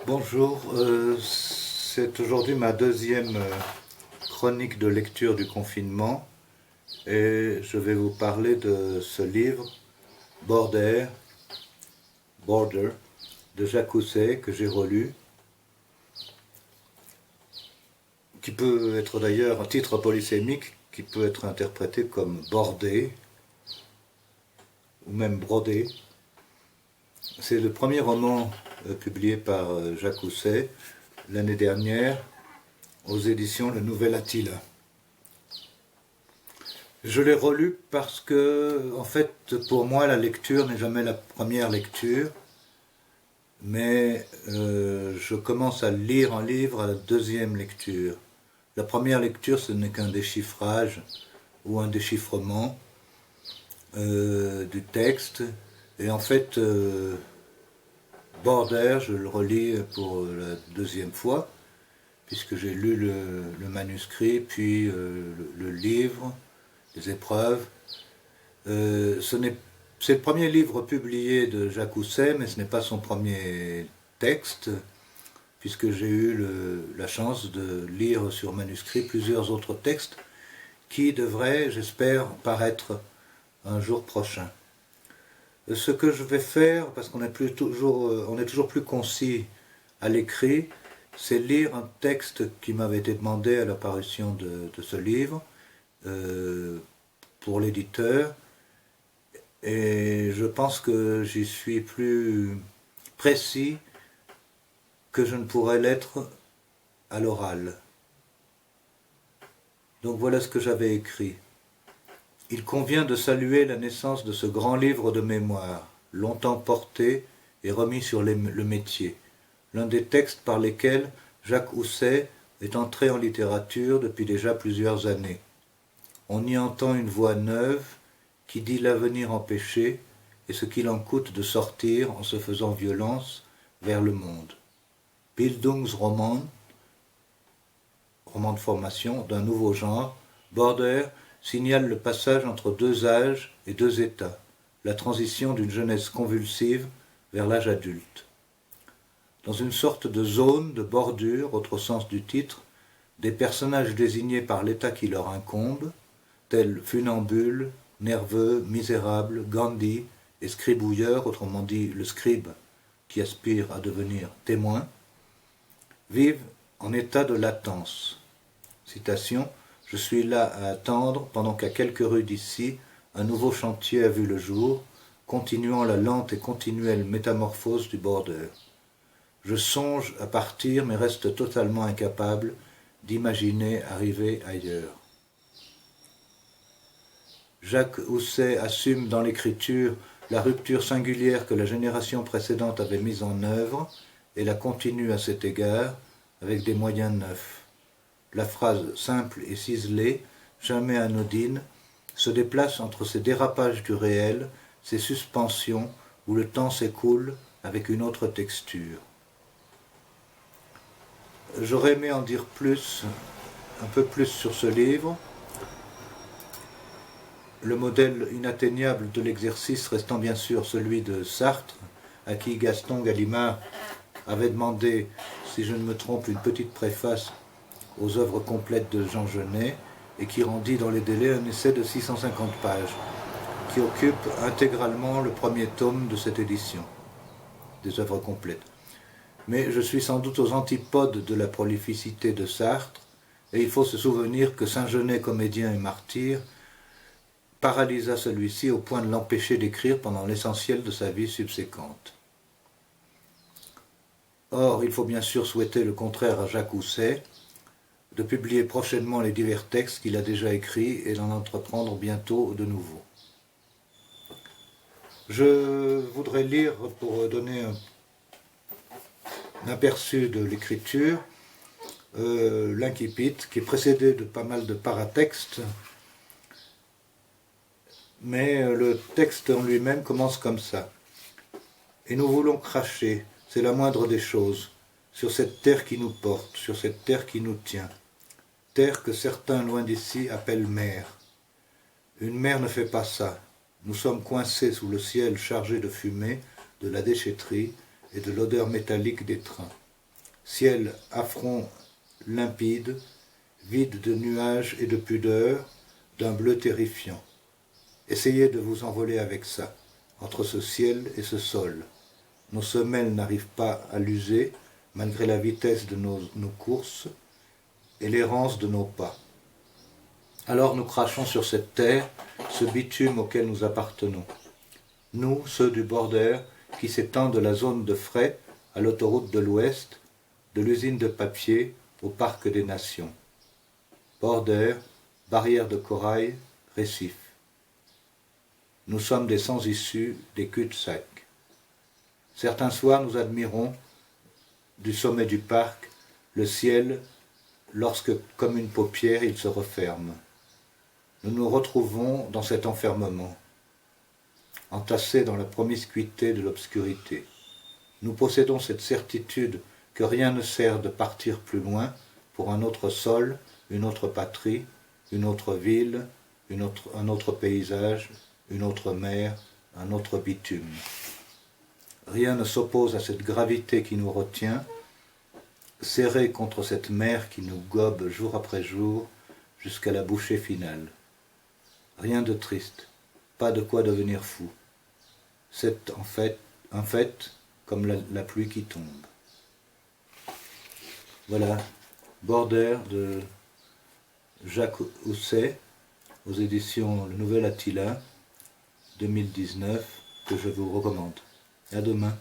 Bonjour, c'est aujourd'hui ma deuxième chronique de lecture du confinement et je vais vous parler de ce livre Border de Jacques Housset que j'ai relu, qui peut être d'ailleurs un titre polysémique qui peut être interprété comme bordé ou même brodé. C'est le premier roman publié par Jacques Housset l'année dernière aux éditions Le Nouvel Attila. Je l'ai relu parce que, en fait, pour moi, la lecture n'est jamais la première lecture, mais je commence à lire un livre à la deuxième lecture. La première lecture, ce n'est qu'un déchiffrage ou un déchiffrement du texte, et en fait, Border, je le relis pour la deuxième fois, puisque j'ai lu le manuscrit, puis le livre, les épreuves. C'est le premier livre publié de Jacques Housset, mais ce n'est pas son premier texte, puisque j'ai eu la chance de lire sur manuscrit plusieurs autres textes qui devraient, j'espère, paraître un jour prochain. Ce que je vais faire, parce qu'on est toujours plus concis à l'écrit, c'est lire un texte qui m'avait été demandé à l'apparition de ce livre pour l'éditeur, et je pense que j'y suis plus précis que je ne pourrais l'être à l'oral. Donc voilà ce que j'avais écrit. Il convient de saluer la naissance de ce grand livre de mémoire, longtemps porté et remis sur le métier, l'un des textes par lesquels Jacques Housset est entré en littérature depuis déjà plusieurs années. On y entend une voix neuve qui dit l'avenir empêché et ce qu'il en coûte de sortir en se faisant violence vers le monde. Bildungsroman, roman de formation d'un nouveau genre, Border signale le passage entre deux âges et deux états, la transition d'une jeunesse convulsive vers l'âge adulte. Dans une sorte de zone de bordure, autre sens du titre, des personnages désignés par l'état qui leur incombe, tels funambules, nerveux, misérables, Gandhi et scribouilleurs, autrement dit le scribe qui aspire à devenir témoin, vivent en état de latence. Citation: « Je suis là à attendre pendant qu'à quelques rues d'ici, un nouveau chantier a vu le jour, continuant la lente et continuelle métamorphose du border. Je songe à partir mais reste totalement incapable d'imaginer arriver ailleurs. » Jacques Housset assume dans l'écriture la rupture singulière que la génération précédente avait mise en œuvre et la continue à cet égard avec des moyens neufs. La phrase simple et ciselée, jamais anodine, se déplace entre ces dérapages du réel, ces suspensions où le temps s'écoule avec une autre texture. J'aurais aimé en dire plus, un peu plus sur ce livre, le modèle inatteignable de l'exercice restant bien sûr celui de Sartre, à qui Gaston Gallimard avait demandé, si je ne me trompe, une petite préface aux œuvres complètes de Jean Genet, et qui rendit dans les délais un essai de 650 pages, qui occupe intégralement le premier tome de cette édition, des œuvres complètes. Mais je suis sans doute aux antipodes de la prolificité de Sartre, et il faut se souvenir que Saint-Genet, comédien et martyr, paralysa celui-ci au point de l'empêcher d'écrire pendant l'essentiel de sa vie subséquente. Or, il faut bien sûr souhaiter le contraire à Jacques Housset, de publier prochainement les divers textes qu'il a déjà écrits et d'en entreprendre bientôt de nouveaux. Je voudrais lire, pour donner un aperçu de l'écriture, l'incipit, qui est précédé de pas mal de paratextes, mais le texte en lui-même commence comme ça. « Et nous voulons cracher, c'est la moindre des choses, sur cette terre qui nous porte, sur cette terre qui nous tient. Terre que certains loin d'ici appellent mer. Une mer ne fait pas ça. Nous sommes coincés sous le ciel chargé de fumée, de la déchetterie et de l'odeur métallique des trains. ciel affront limpide, vide de nuages et de pudeur, d'un bleu terrifiant. Essayez de vous envoler avec ça, entre ce ciel et ce sol. Nos semelles n'arrivent pas à l'user, malgré la vitesse de nos courses et l'errance de nos pas. Alors nous crachons sur cette terre, ce bitume auquel nous appartenons. Nous, ceux du border, qui s'étend de la zone de fret à l'autoroute de l'Ouest, de l'usine de papier au parc des nations. Border, barrière de corail, récif. Nous sommes des sans-issus, des cul-de-sac. Certains soirs, nous admirons, du sommet du parc, le ciel, lorsque, comme une paupière, il se referme. Nous nous retrouvons dans cet enfermement, entassés dans la promiscuité de l'obscurité. Nous possédons cette certitude que rien ne sert de partir plus loin pour un autre sol, une autre patrie, une autre ville, un autre paysage, une autre mer, un autre bitume. Rien ne s'oppose à cette gravité qui nous retient, serrés contre cette mer qui nous gobe jour après jour jusqu'à la bouchée finale. Rien de triste, pas de quoi devenir fou. C'est en fait un fait comme la pluie qui tombe. Voilà, Border de Jacques Housset, aux éditions Le Nouvel Attila, 2019, que je vous recommande. Et à demain.